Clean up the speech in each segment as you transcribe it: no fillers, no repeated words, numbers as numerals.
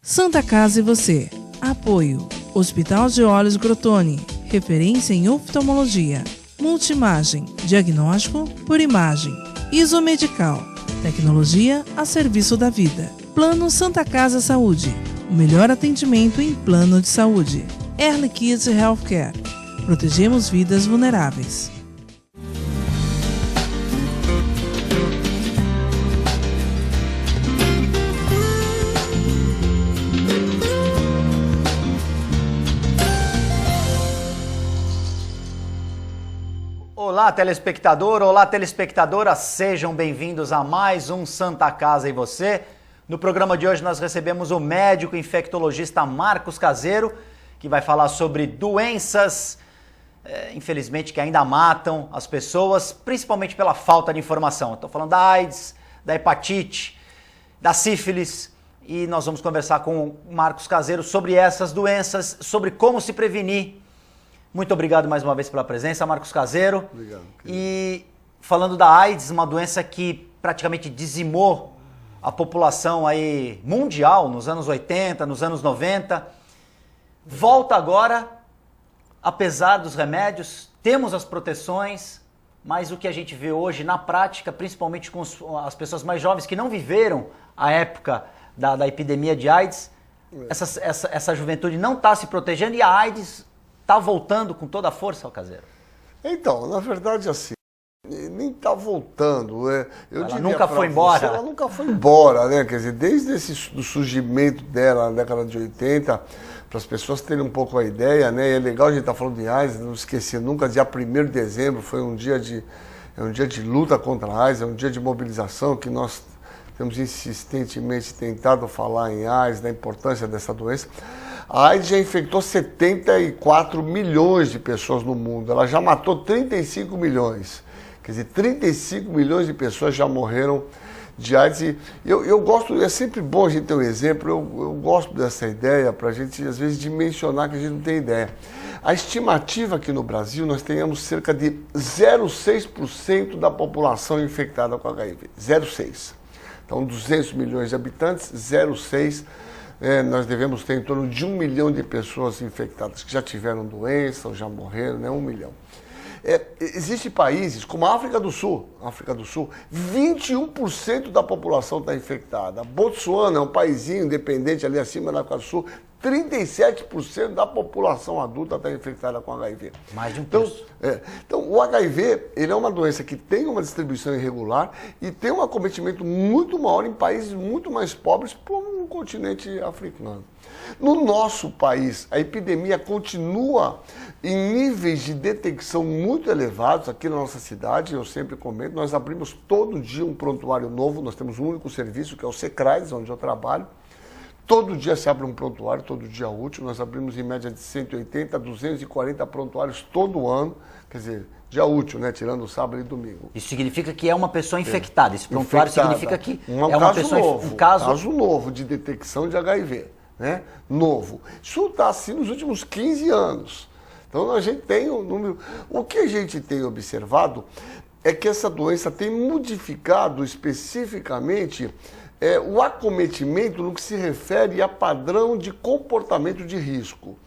Santa Casa e você. Apoio. Hospital de Olhos Crotone. Referência em oftalmologia. Multimagem. Diagnóstico por imagem. Isomedical. Tecnologia a serviço da vida. Plano Santa Casa Saúde. O melhor atendimento em plano de saúde. Early Kids Healthcare. Protegemos vidas vulneráveis. Olá, telespectador, olá, telespectadora, sejam bem-vindos a mais um Santa Casa e você. No programa de hoje nós recebemos o médico infectologista Marcos Caseiro, que vai falar sobre doenças, infelizmente, que ainda matam as pessoas, principalmente pela falta de informação. Estou falando da AIDS, da hepatite, da sífilis, e nós vamos conversar com o Marcos Caseiro sobre essas doenças, sobre como se prevenir. Muito obrigado mais uma vez pela presença, Marcos Caseiro. Obrigado. E falando da AIDS, uma doença que praticamente dizimou a população aí mundial nos anos 80, nos anos 90, volta agora, apesar dos remédios, temos as proteções, mas o que a gente vê hoje na prática, principalmente com as pessoas mais jovens que não viveram a época da epidemia de AIDS, essa juventude não está se protegendo e a AIDS está voltando com toda a força, Caseiro? Então, na verdade, assim, nem está voltando. Ela nunca foi embora. Ela nunca foi embora, né? Quer dizer, desde o surgimento dela na década de 80, para as pessoas terem um pouco a ideia, né? E é legal a gente estar falando de AIDS, não esquecer nunca, dia 1º de dezembro foi um dia de luta contra a AIDS, é um dia de mobilização que nós temos insistentemente tentado falar em AIDS, da importância dessa doença. A AIDS já infectou 74 milhões de pessoas no mundo, ela já matou 35 milhões. Quer dizer, 35 milhões de pessoas já morreram de AIDS. E eu gosto, é sempre bom a gente ter um exemplo, eu gosto dessa ideia para a gente, às vezes, dimensionar que a gente não tem ideia. A estimativa aqui no Brasil, nós tenhamos cerca de 0,6% da população infectada com HIV. 0,6%. Então, 200 milhões de habitantes, 0,6%. Nós devemos ter em torno de 1 milhão de pessoas infectadas que já tiveram doença ou já morreram, né? 1 milhão. Existem países como a África do Sul, 21% da população está infectada. Botsuana é um paísinho independente ali acima da África do Sul, 37% da população adulta está infectada com HIV. Mais de um terço. Então, o HIV ele é uma doença que tem uma distribuição irregular e tem um acometimento muito maior em países muito mais pobres, como o continente africano. No nosso país, a epidemia continua em níveis de detecção muito elevados aqui na nossa cidade, eu sempre comento, nós abrimos todo dia um prontuário novo, nós temos um único serviço, que é o Secrais, onde eu trabalho. Todo dia se abre um prontuário, todo dia útil, nós abrimos em média de 180 a 240 prontuários todo ano, quer dizer, dia útil, né, tirando sábado e domingo. Isso significa que é uma pessoa infectada, esse prontuário significa que é uma caso pessoa novo, um caso novo de detecção de HIV, né, novo. Isso está assim nos últimos 15 anos. Então a gente tem um número... O que a gente tem observado é que essa doença tem modificado especificamente o acometimento no que se refere a padrão de comportamento de risco.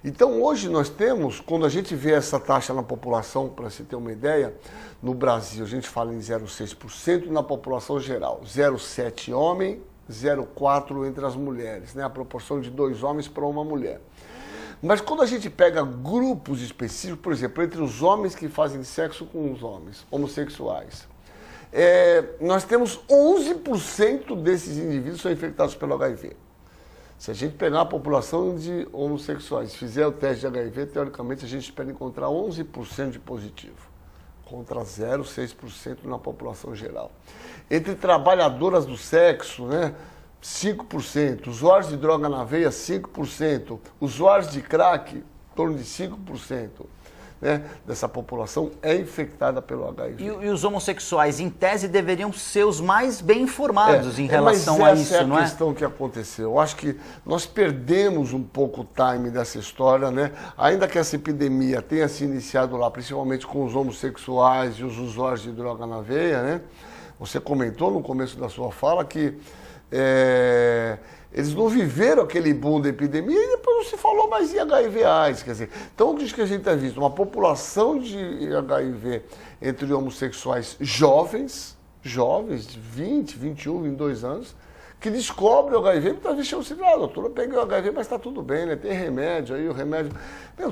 Então hoje nós temos, quando a gente vê essa taxa na população, para se ter uma ideia, no Brasil a gente fala em 0,6% na população geral, 0,7% homem, 0,4% entre as mulheres, né? A proporção de 2 homens para uma mulher. Mas quando a gente pega grupos específicos, por exemplo, entre os homens que fazem sexo com os homens, homossexuais, nós temos 11% desses indivíduos são infectados pelo HIV. Se a gente pegar a população de homossexuais, fizer o teste de HIV, teoricamente a gente espera encontrar 11% de positivo, contra 0,6% na população geral. Entre trabalhadoras do sexo, né, 5%, usuários de droga na veia, 5%, usuários de crack, em torno de 5%. Né, dessa população é infectada pelo HIV. E os homossexuais, em tese, deveriam ser os mais bem informados em relação a isso, não é? Essa é a questão que aconteceu. Eu acho que nós perdemos um pouco o time dessa história, né? Ainda que essa epidemia tenha se iniciado lá, principalmente com os homossexuais e os usuários de droga na veia, né? Você comentou no começo da sua fala que eles não viveram aquele boom da epidemia e depois não se falou mais em HIV/AIDS. Quer dizer, então o que a gente tem visto? Uma população de HIV entre homossexuais jovens, de 20, 21, 22 anos, que descobre o HIV, muitas vezes chama-se, doutor, eu peguei o HIV, mas está tudo bem, né? Tem remédio aí, o remédio...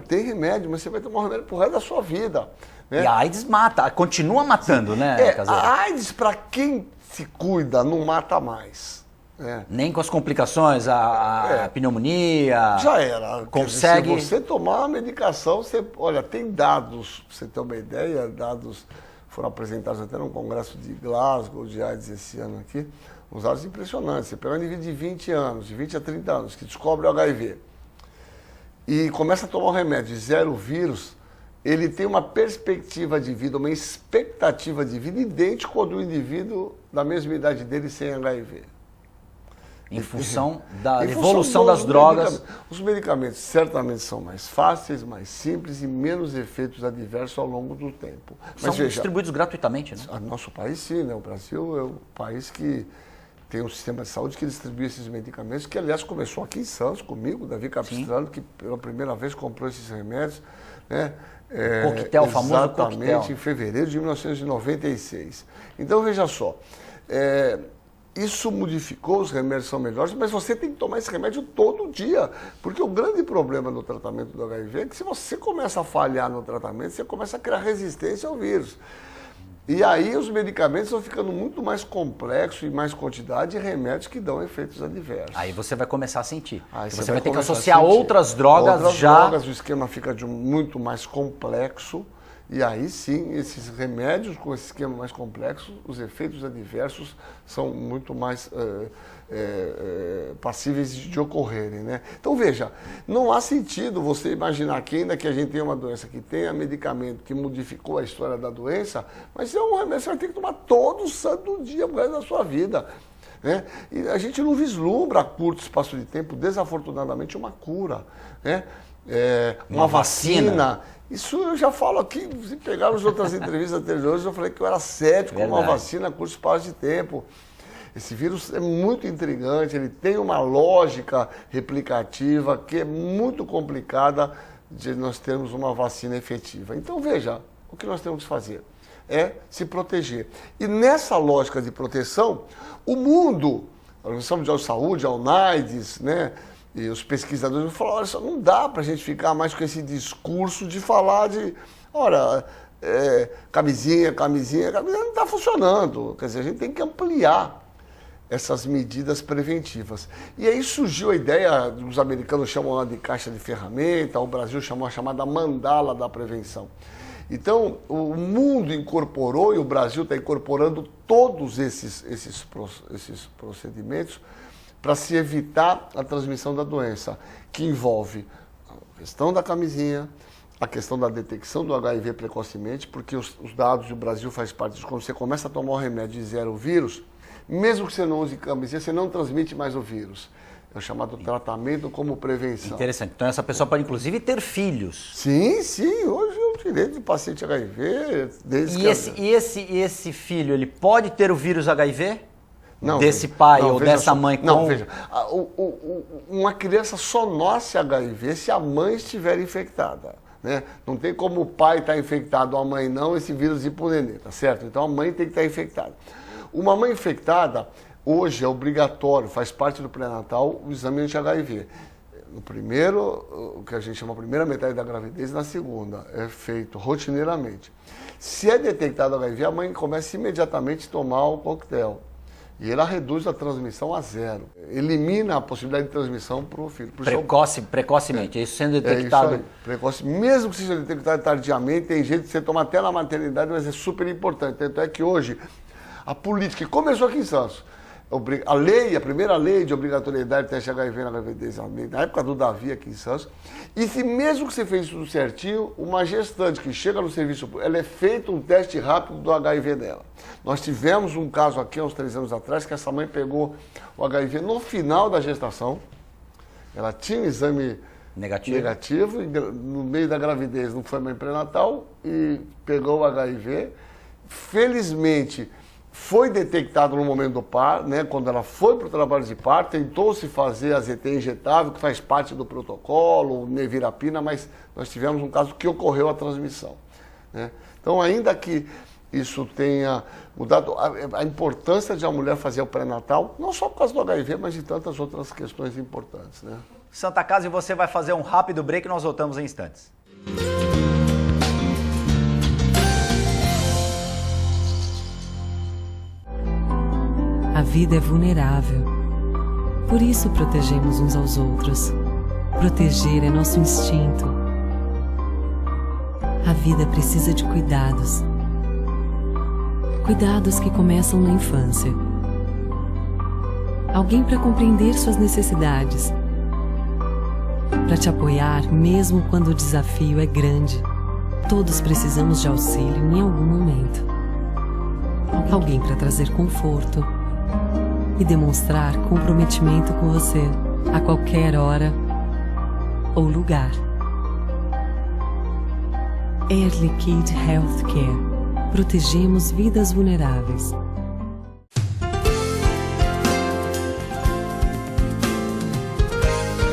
tem remédio, mas você vai tomar um remédio pro resto da sua vida. Né? E a AIDS mata, continua matando, né, Caseiro? A AIDS, para quem se cuida, não mata mais. Né? Nem com as complicações, a pneumonia... Já era. Consegue... Se você tomar uma medicação, olha, tem dados, pra você ter uma ideia, dados foram apresentados até no congresso de Glasgow, de AIDS esse ano aqui, uns dados impressionantes. Você pega um indivíduo de 20 anos, de 20 a 30 anos, que descobre o HIV e começa a tomar um remédio de 0 vírus, ele tem uma perspectiva de vida, uma expectativa de vida idêntica ao do indivíduo da mesma idade dele sem HIV. Em função da evolução das drogas. Os medicamentos certamente são mais fáceis, mais simples e menos efeitos adversos ao longo do tempo. São distribuídos gratuitamente, né? Nosso país sim, né? O Brasil é o país que tem um sistema de saúde que distribui esses medicamentos, que aliás começou aqui em Santos comigo, Davi Capistrano, que pela primeira vez comprou esses remédios, né? Coquetel, famoso coquetel. Exatamente, em fevereiro de 1996. Então veja só, isso modificou, os remédios são melhores, mas você tem que tomar esse remédio todo dia, porque o grande problema no tratamento do HIV é que se você começa a falhar no tratamento, você começa a criar resistência ao vírus. E aí os medicamentos vão ficando muito mais complexos e mais quantidade de remédios que dão efeitos adversos. Aí você vai começar a sentir. Você vai ter que associar outras drogas o esquema fica muito mais complexo. E aí sim, esses remédios com esse esquema mais complexo, os efeitos adversos são muito mais passíveis de ocorrerem, né? Então veja, não há sentido você imaginar que ainda que a gente tenha uma doença que tenha medicamento que modificou a história da doença, mas é um remédio que você vai ter que tomar todo santo dia pro resto da sua vida. Né? E a gente não vislumbra a curto espaço de tempo, desafortunadamente, uma cura, né? Uma vacina. Isso eu já falo aqui, se pegar nas outras entrevistas anteriores, eu falei que eu era cético com uma vacina a curto espaço de tempo. Esse vírus é muito intrigante, ele tem uma lógica replicativa que é muito complicada de nós termos uma vacina efetiva. Então veja, o que nós temos que fazer é se proteger. E nessa lógica de proteção, o mundo, a Organização Mundial de Saúde, a UNAIDS, né? E os pesquisadores falaram, olha só, não dá para a gente ficar mais com esse discurso de falar de, olha, camisinha não está funcionando. Quer dizer, a gente tem que ampliar essas medidas preventivas. E aí surgiu a ideia, os americanos chamam lá de caixa de ferramenta, o Brasil chamou a chamada mandala da prevenção. Então, o mundo incorporou, e o Brasil está incorporando todos esses procedimentos para se evitar a transmissão da doença, que envolve a questão da camisinha, a questão da detecção do HIV precocemente, porque os dados do Brasil faz parte disso. Quando você começa a tomar o remédio de 0 vírus, mesmo que você não use camisinha, você não transmite mais o vírus. É o chamado tratamento como prevenção. Interessante. Então essa pessoa pode inclusive ter filhos. Sim. Hoje é o direito do paciente HIV. Esse filho, ele pode ter o vírus HIV? Não, desse pai ou dessa mãe com... Não, veja, uma criança só nasce HIV se a mãe estiver infectada, né? Não tem como o pai estar infectado, a mãe não, esse vírus ir para o nenê, tá certo? Então a mãe tem que estar infectada. Uma mãe infectada, hoje é obrigatório, faz parte do pré-natal, o exame anti-HIV. No primeiro, o que a gente chama a primeira metade da gravidez, e na segunda, é feito rotineiramente. Se é detectado HIV, a mãe começa imediatamente a tomar o coquetel. E ela reduz a transmissão a 0. Elimina a possibilidade de transmissão para o filho. Precocemente, isso sendo detectado. Isso aí, precoce. Mesmo que seja detectado tardiamente, tem jeito de você tomar até na maternidade, mas é super importante. Tanto é que hoje, a política, que começou aqui em Santos, a primeira lei de obrigatoriedade de teste HIV na gravidez, na época do Davi aqui em Santos, e se mesmo que você fez tudo certinho, uma gestante que chega no serviço, ela é feito um teste rápido do HIV dela. Nós tivemos um caso aqui há uns 3 anos atrás, que essa mãe pegou o HIV no final da gestação, ela tinha um exame negativo e no meio da gravidez não foi mãe pré-natal e pegou o HIV. Felizmente, foi detectado no momento do parto, né, quando ela foi para o trabalho de parto, tentou-se fazer a ZT injetável, que faz parte do protocolo, nevirapina, mas nós tivemos um caso que ocorreu a transmissão, né? Então, ainda que isso tenha mudado, a importância de a mulher fazer o pré-natal, não só por causa do HIV, mas de tantas outras questões importantes, né? Santa Casa, e você vai fazer um rápido break e nós voltamos em instantes. A vida é vulnerável. Por isso protegemos uns aos outros. Proteger é nosso instinto. A vida precisa de cuidados. Cuidados que começam na infância. Alguém para compreender suas necessidades. Para te apoiar mesmo quando o desafio é grande. Todos precisamos de auxílio em algum momento. Alguém para trazer conforto e demonstrar comprometimento com você a qualquer hora ou lugar. Air Liquide Healthcare. Protegemos vidas vulneráveis.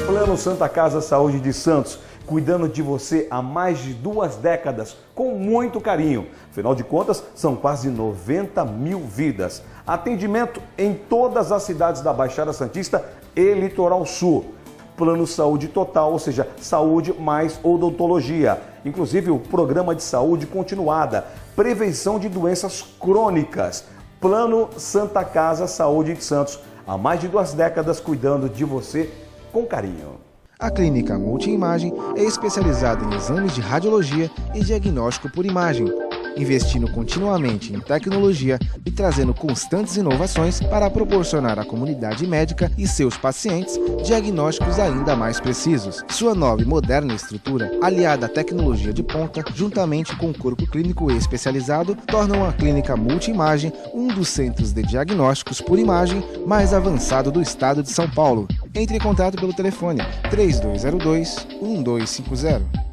Plano Santa Casa Saúde de Santos, cuidando de você há mais de 2 décadas, com muito carinho. Afinal de contas, são quase 90 mil vidas. Atendimento em todas as cidades da Baixada Santista e Litoral Sul. Plano Saúde Total, ou seja, saúde mais odontologia. Inclusive o programa de saúde continuada, prevenção de doenças crônicas. Plano Santa Casa Saúde de Santos, há mais de 2 décadas cuidando de você com carinho. A Clínica Multiimagem é especializada em exames de radiologia e diagnóstico por imagem, investindo continuamente em tecnologia e trazendo constantes inovações para proporcionar à comunidade médica e seus pacientes diagnósticos ainda mais precisos. Sua nova e moderna estrutura, aliada à tecnologia de ponta, juntamente com o corpo clínico especializado, tornam a Clínica Multiimagem um dos centros de diagnósticos por imagem mais avançado do estado de São Paulo. Entre em contato pelo telefone 3202-1250.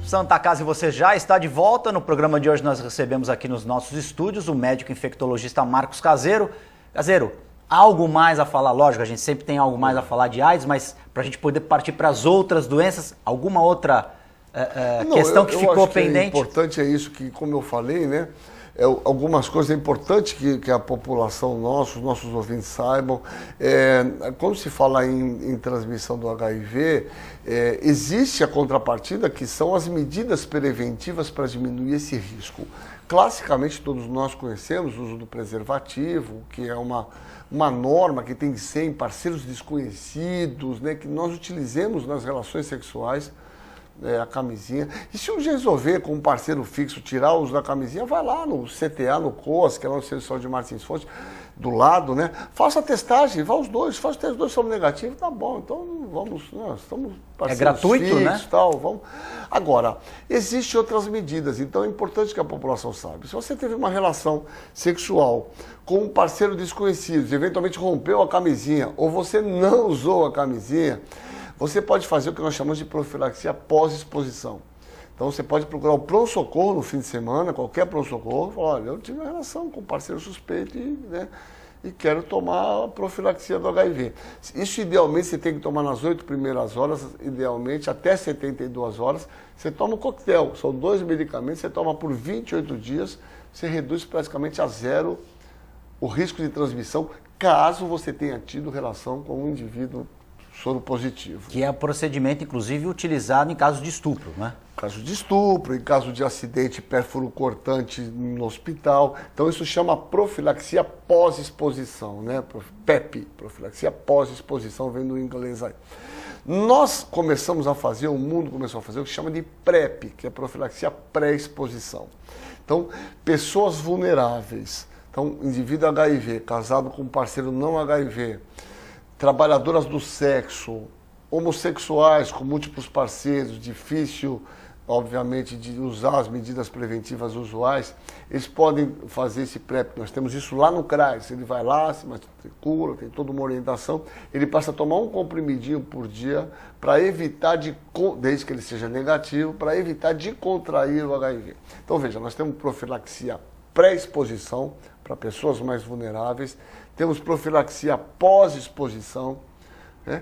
Santa Casa, e você já está de volta. No programa de hoje nós recebemos aqui nos nossos estúdios o médico infectologista Marcos Caseiro. Caseiro, algo mais a falar? Lógico, a gente sempre tem algo mais a falar de AIDS, mas para a gente poder partir para as outras doenças, alguma outra questão que ficou pendente? O importante é isso que, como eu falei, né? Algumas coisas é importante que a população nossa, os nossos ouvintes saibam. Quando se fala em transmissão do HIV, existe a contrapartida, que são as medidas preventivas para diminuir esse risco. Classicamente, todos nós conhecemos o uso do preservativo, que é uma norma que tem que ser em parceiros desconhecidos, né, que nós utilizemos nas relações sexuais. A camisinha. E se um dia resolver com um parceiro fixo tirar o uso da camisinha, vai lá no CTA, no COAS, que é lá no Centro de Saúde de Martins Fontes, do lado, né? Faça a testagem, vá os dois, faz o teste, os dois são negativos, tá bom, então vamos, nós estamos parceiros gratuito, fixos, né? Tal, vamos. Agora, existem outras medidas, então é importante que a população saiba. Se você teve uma relação sexual com um parceiro desconhecido, eventualmente rompeu a camisinha, ou você não usou a camisinha, você pode fazer o que nós chamamos de profilaxia pós-exposição. Então você pode procurar o pronto-socorro no fim de semana, qualquer pronto-socorro, e falar, olha, eu tive uma relação com um parceiro suspeito e quero tomar a profilaxia do HIV. Isso idealmente você tem que tomar nas 8 primeiras horas, idealmente até 72 horas. Você toma um coquetel, são 2 medicamentos, você toma por 28 dias, você reduz praticamente a zero o risco de transmissão, caso você tenha tido relação com um indivíduo soro positivo. Que é o procedimento, inclusive, utilizado em caso de estupro, né? Em caso de estupro, em caso de acidente pérfuro cortante no hospital. Então isso chama profilaxia pós-exposição, né? PEP, profilaxia pós-exposição, vem do inglês aí. Nós começamos a fazer, o mundo começou a fazer o que chama de PrEP, que é profilaxia pré-exposição. Então, pessoas vulneráveis, então indivíduo HIV, casado com um parceiro não HIV, trabalhadoras do sexo, homossexuais com múltiplos parceiros, difícil, obviamente, de usar as medidas preventivas usuais, eles podem fazer esse PrEP. Nós temos isso lá no CRAS. Ele vai lá, se matricula, tem toda uma orientação. Ele passa a tomar um comprimidinho por dia para evitar, desde que ele seja negativo, para evitar de contrair o HIV. Então, veja, nós temos profilaxia pré-exposição para pessoas mais vulneráveis, temos profilaxia pós-exposição, né?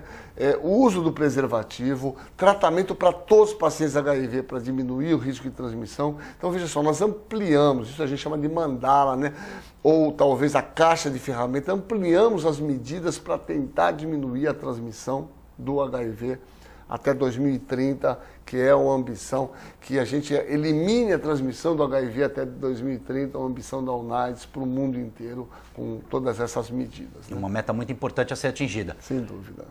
O uso do preservativo, tratamento para todos os pacientes HIV para diminuir o risco de transmissão. Então, veja só, nós ampliamos, isso a gente chama de mandala, né? Ou talvez a caixa de ferramentas, ampliamos as medidas para tentar diminuir a transmissão do HIV até 2030, que é uma ambição que a gente elimine a transmissão do HIV até 2030, uma ambição da UNAIDS para o mundo inteiro, com todas essas medidas, né? Uma meta muito importante a ser atingida. Sem dúvida.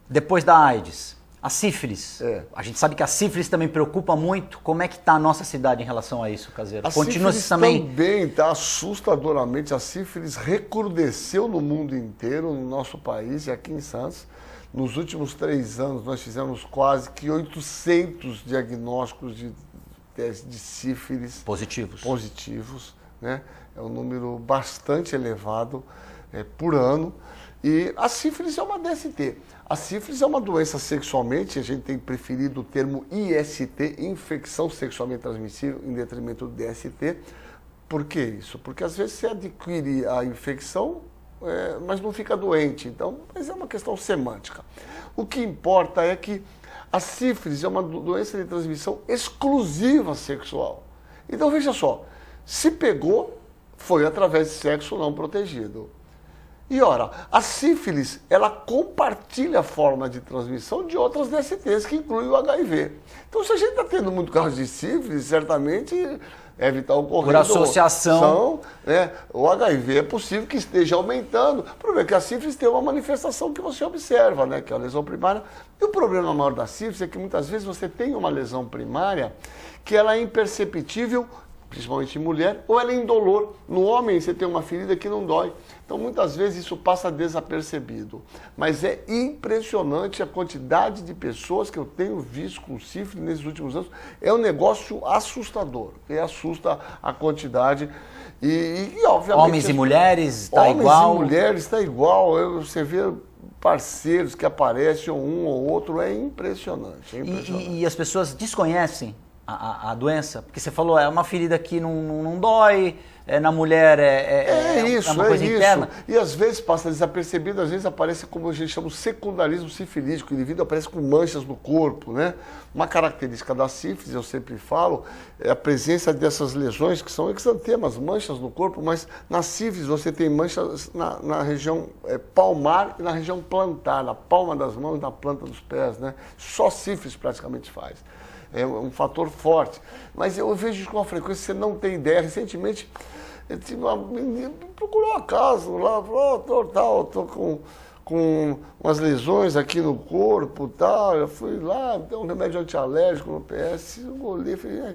Depois da AIDS, a sífilis. É. A gente sabe que a sífilis também preocupa muito. Como é que está a nossa cidade em relação a isso, Caseiro? A Continua sífilis também... também está assustadoramente. A sífilis recrudesceu no mundo inteiro, no nosso país e aqui em Santos. Nos últimos 3 anos, nós fizemos quase que 800 diagnósticos de sífilis positivos, né? É um número bastante elevado por ano. E a sífilis é uma DST. A sífilis é uma doença sexualmente, a gente tem preferido o termo IST, infecção sexualmente transmissível, em detrimento do DST. Por que isso? Porque às vezes você adquire a infecção, mas não fica doente. Então, mas é uma questão semântica. O que importa é que a sífilis é uma doença de transmissão exclusiva sexual. Então, veja só, se pegou, foi através de sexo não protegido. E ora, a sífilis, ela compartilha a forma de transmissão de outras DSTs, que inclui o HIV. Então, se a gente está tendo muito caso de sífilis, certamente deve estar ocorrendo... Por associação... o HIV é possível que esteja aumentando. O problema é que a sífilis tem uma manifestação que você observa, né, que é a lesão primária. E o problema maior da sífilis é que muitas vezes você tem uma lesão primária que ela é imperceptível, principalmente em mulher, ou ela é indolor. No homem, você tem uma ferida que não dói. Então, muitas vezes, isso passa desapercebido. Mas é impressionante a quantidade de pessoas que eu tenho visto com sífilis nesses últimos anos. É um negócio assustador. E assusta a quantidade. E obviamente... Homens e mulheres, está igual? Homens e mulheres, está igual. Você vê parceiros que aparecem, um ou outro, é impressionante. E as pessoas desconhecem a doença? Porque você falou, é uma ferida que não dói, na mulher é uma coisa interna. E às vezes passa desapercebido, às vezes aparece como a gente chama o secundarismo sifilítico, o indivíduo aparece com manchas no corpo, né? Uma característica da sífilis, eu sempre falo, é a presença dessas lesões que são exantemas, manchas no corpo, mas na sífilis você tem manchas na região palmar e na região plantar, na palma das mãos e na planta dos pés, né? Só sífilis praticamente faz. É um fator forte. Mas eu vejo com uma frequência que você não tem ideia. Recentemente, eu tive uma menina que procurou uma casa lá, falou, estou com umas lesões aqui no corpo, tal. Eu fui lá, dei um remédio antialérgico no PS, eu olhei e falei,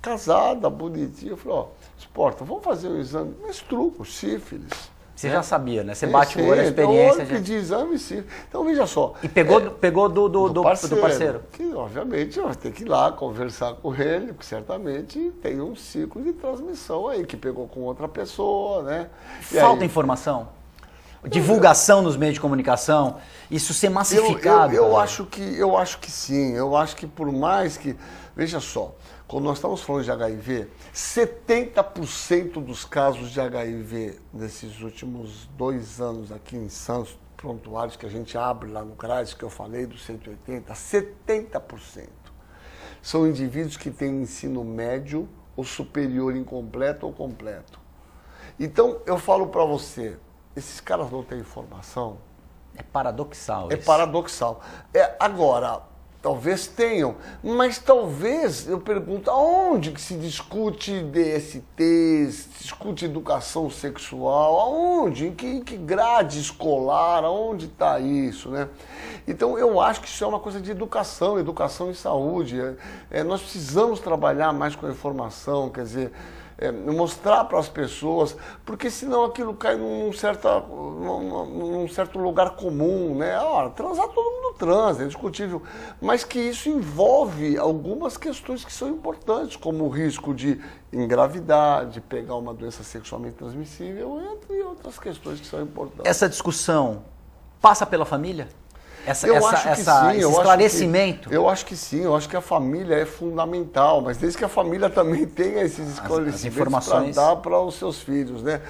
casada, bonitinha. Eu falei, Porta, vamos fazer um exame. Mas truco, sífilis. Você já sabia, né? Você bate o olho, a experiência... Eu pedi exame, sim. Então, veja só. E pegou do parceiro. Que, obviamente, vai ter que ir lá conversar com ele, porque certamente tem um ciclo de transmissão aí, que pegou com outra pessoa, né? Falta informação? Divulgação nos meios de comunicação? Isso ser massificado? Eu acho que sim. Eu acho que por mais que... Veja só. Quando nós estamos falando de HIV, 70% dos casos de HIV nesses últimos 2 anos aqui em Santos, prontuários que a gente abre lá no CRAS, que eu falei dos 180, 70% são indivíduos que têm ensino médio ou superior incompleto ou completo. Então, eu falo para você, esses caras não têm informação, É paradoxal É isso. paradoxal. Agora, talvez tenham, mas talvez, eu pergunto, aonde que se discute DST, se discute educação sexual, aonde, em que grade escolar, aonde está isso, né? Então, eu acho que isso é uma coisa de educação e saúde. Nós precisamos trabalhar mais com a informação, quer dizer, mostrar para as pessoas, porque senão aquilo cai num certo lugar comum, né? Transar todo mundo transa, é discutível, mas que isso envolve algumas questões que são importantes, como o risco de engravidar, de pegar uma doença sexualmente transmissível, entre outras questões que são importantes. Essa discussão passa pela família? Esse esclarecimento? Eu acho que sim, eu acho que a família é fundamental, mas desde que a família também tenha esses esclarecimentos para dar para os seus filhos, né?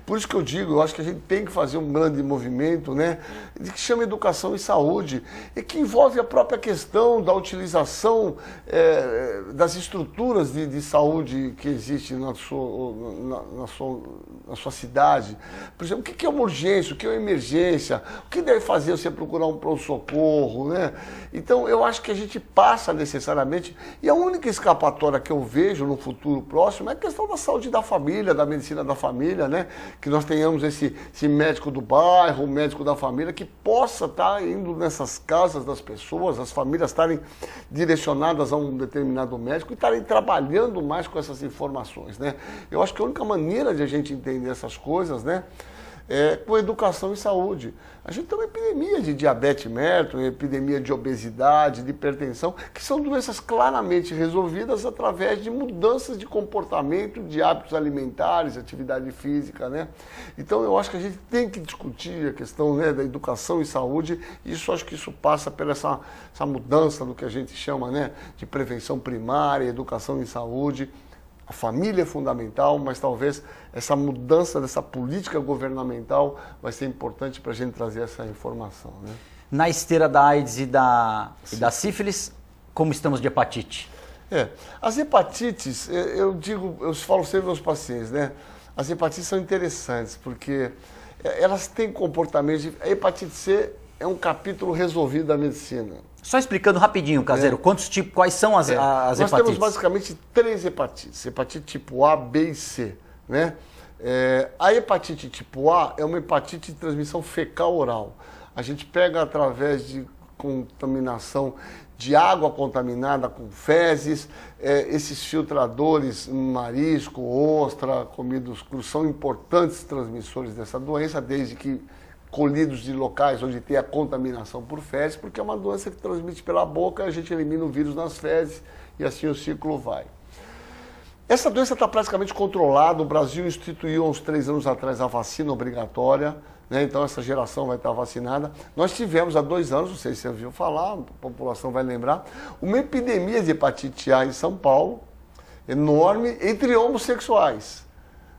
Por isso que eu digo, eu acho que a gente tem que fazer um grande movimento, né? Que chama educação e saúde, e que envolve a própria questão da utilização das estruturas de saúde que existem na sua cidade. Por exemplo, o que é uma urgência, o que é uma emergência, o que deve fazer você procurar um pronto-socorro, né? Então, eu acho que a gente passa necessariamente, e a única escapatória que eu vejo no futuro próximo é a questão da saúde da família, da medicina da família, né? Que nós tenhamos esse médico do bairro, o médico da família, que possa estar indo nessas casas das pessoas, as famílias estarem direcionadas a um determinado médico e estarem trabalhando mais com essas informações, né? Eu acho que a única maneira de a gente entender essas coisas, né, é com educação e saúde. A gente tem uma epidemia de diabetes mellitus, uma epidemia de obesidade, de hipertensão, que são doenças claramente resolvidas através de mudanças de comportamento, de hábitos alimentares, atividade física, né? Então eu acho que a gente tem que discutir a questão, né, da educação e saúde, e acho que isso passa por essa mudança do que a gente chama, né, de prevenção primária, educação e saúde. A família é fundamental, mas talvez essa mudança dessa política governamental vai ser importante para a gente trazer essa informação, né? Na esteira da AIDS e da sífilis, como estamos de hepatite? As hepatites, eu falo sempre aos pacientes, né? As hepatites são interessantes, porque elas têm comportamentos. A hepatite C é um capítulo resolvido da medicina. Só explicando rapidinho, Caseiro, quais são as hepatites? Nós temos basicamente 3 hepatites. Hepatite tipo A, B e C, né? A hepatite tipo A é uma hepatite de transmissão fecal-oral. A gente pega através de contaminação de água contaminada com fezes, esses filtradores, marisco, ostra, comidos crus, são importantes transmissores dessa doença, desde que colhidos de locais onde tem a contaminação por fezes, porque é uma doença que transmite pela boca, a gente elimina o vírus nas fezes e assim o ciclo vai. Essa doença está praticamente controlada, o Brasil instituiu há uns 3 anos atrás a vacina obrigatória, né? Então essa geração vai estar vacinada. Nós tivemos há 2 anos, não sei se você ouviu falar, a população vai lembrar, uma epidemia de hepatite A em São Paulo, enorme, entre homossexuais,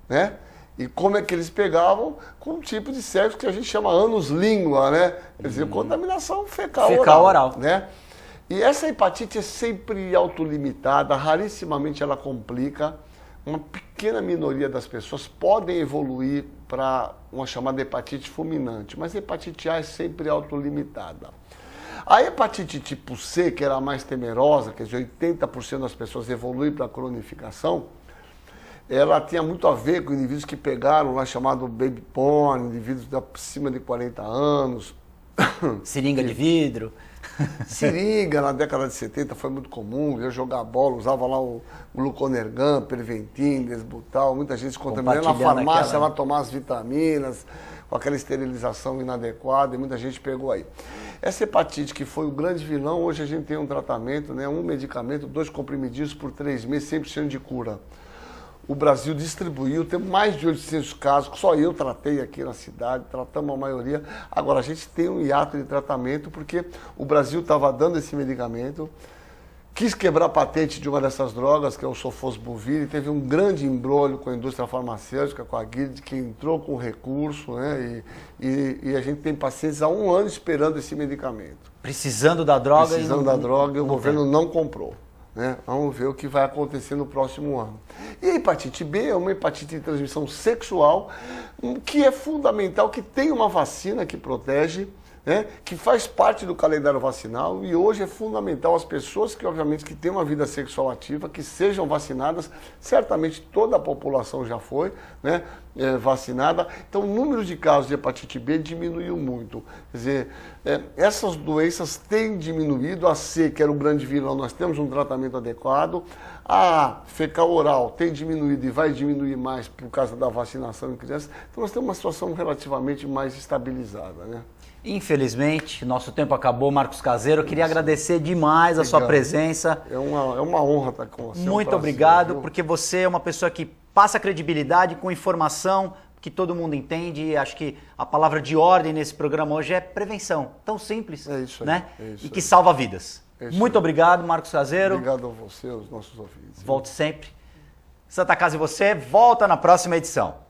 né? E como é que eles pegavam? Com um tipo de sexo que a gente chama ânus língua, né? Quer dizer, contaminação fecal-oral. Né? E essa hepatite é sempre autolimitada, rarissimamente ela complica. Uma pequena minoria das pessoas podem evoluir para uma chamada hepatite fulminante, mas a hepatite A é sempre autolimitada. A hepatite tipo C, que era a mais temerosa, quer dizer, 80% das pessoas evoluem para a cronificação, ela tinha muito a ver com indivíduos que pegaram lá chamado baby porn, indivíduos acima de 40 anos. Seringa de vidro. Seringa, na década de 70 foi muito comum, ia jogar bola, usava lá o gluconergan, perventin, desbutal, muita gente se contaminando na farmácia, lá tomar as vitaminas, com aquela esterilização inadequada, e muita gente pegou aí. Essa hepatite, que foi o grande vilão, hoje a gente tem um tratamento, né, um medicamento, 2 comprimidinhos por 3 meses, 100% de cura. O Brasil distribuiu, tem mais de 800 casos, só eu tratei aqui na cidade, tratamos a maioria. Agora, a gente tem um hiato de tratamento porque o Brasil estava dando esse medicamento, quis quebrar a patente de uma dessas drogas, que é o sofosbuvir, e teve um grande embrolho com a indústria farmacêutica, com a Gilead, que entrou com recurso, né? E a gente tem pacientes há 1 ano esperando esse medicamento. Precisando da droga. Precisando da droga e o governo não comprou. Né? Vamos ver o que vai acontecer no próximo ano. E a hepatite B é uma hepatite de transmissão sexual, que é fundamental, que tem uma vacina que protege, né, que faz parte do calendário vacinal e hoje é fundamental as pessoas que, obviamente, que têm uma vida sexual ativa, que sejam vacinadas. Certamente toda a população já foi, né, vacinada. Então o número de casos de hepatite B diminuiu muito. Quer dizer, essas doenças têm diminuído. A C, que era o grande vilão, nós temos um tratamento adequado. A fecal oral tem diminuído e vai diminuir mais por causa da vacinação em crianças. Então nós temos uma situação relativamente mais estabilizada, né? Infelizmente, nosso tempo acabou, Marcos Caseiro. Eu queria agradecer demais a sua presença. É uma honra estar com você. Muito obrigado, porque você é uma pessoa que passa credibilidade com informação que todo mundo entende. E acho que a palavra de ordem nesse programa hoje é prevenção. Tão simples, né? E que salva vidas. Muito obrigado, Marcos Caseiro. Obrigado a você, aos nossos ouvintes. Volte sempre. Santa Casa e você volta na próxima edição.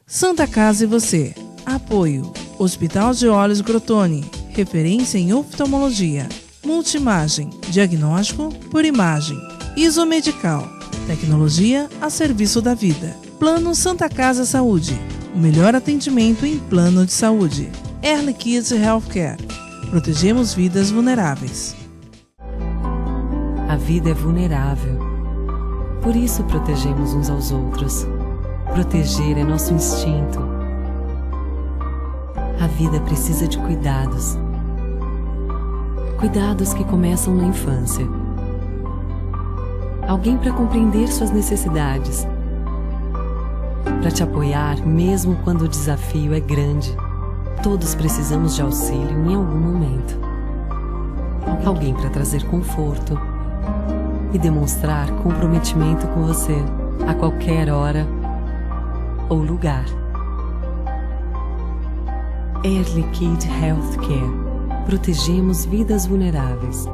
Santa Casa e você. Apoio. Hospital de Olhos Crotone. Referência em oftalmologia. Multimagem. Diagnóstico por imagem. Isomedical. Tecnologia a serviço da vida. Plano Santa Casa Saúde. O melhor atendimento em plano de saúde. Early Kids Healthcare. Protegemos vidas vulneráveis. A vida é vulnerável. Por isso protegemos uns aos outros. Proteger é nosso instinto. A vida precisa de cuidados. Cuidados que começam na infância. Alguém para compreender suas necessidades. Para te apoiar mesmo quando o desafio é grande. Todos precisamos de auxílio em algum momento. Alguém para trazer conforto e demonstrar comprometimento com você a qualquer hora ou lugar. Early Kid Healthcare. Protegemos vidas vulneráveis.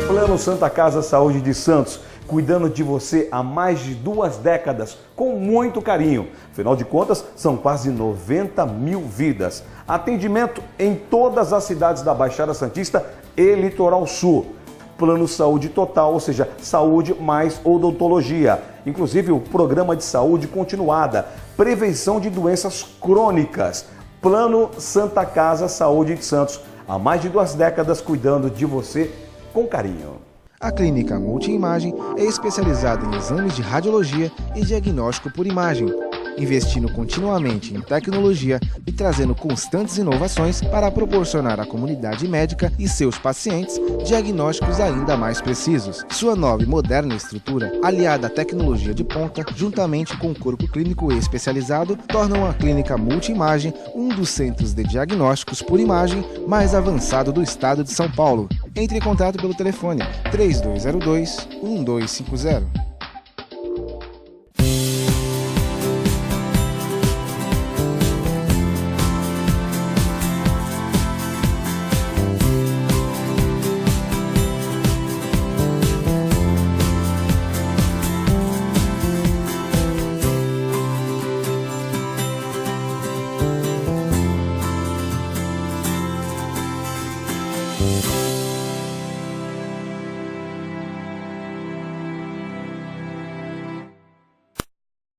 Plano Santa Casa Saúde de Santos, cuidando de você há mais de 2 décadas, com muito carinho. Afinal de contas, são quase 90 mil vidas. Atendimento em todas as cidades da Baixada Santista e Litoral Sul. Plano Saúde Total, ou seja, saúde mais odontologia. Inclusive o programa de saúde continuada, prevenção de doenças crônicas. Plano Santa Casa Saúde de Santos, há mais de 2 décadas cuidando de você com carinho. A Clínica Multimagem é especializada em exames de radiologia e diagnóstico por imagem, investindo continuamente em tecnologia e trazendo constantes inovações para proporcionar à comunidade médica e seus pacientes diagnósticos ainda mais precisos. Sua nova e moderna estrutura, aliada à tecnologia de ponta, juntamente com o corpo clínico especializado, tornam a Clínica Multimagem um dos centros de diagnósticos por imagem mais avançado do estado de São Paulo. Entre em contato pelo telefone 3202-1250.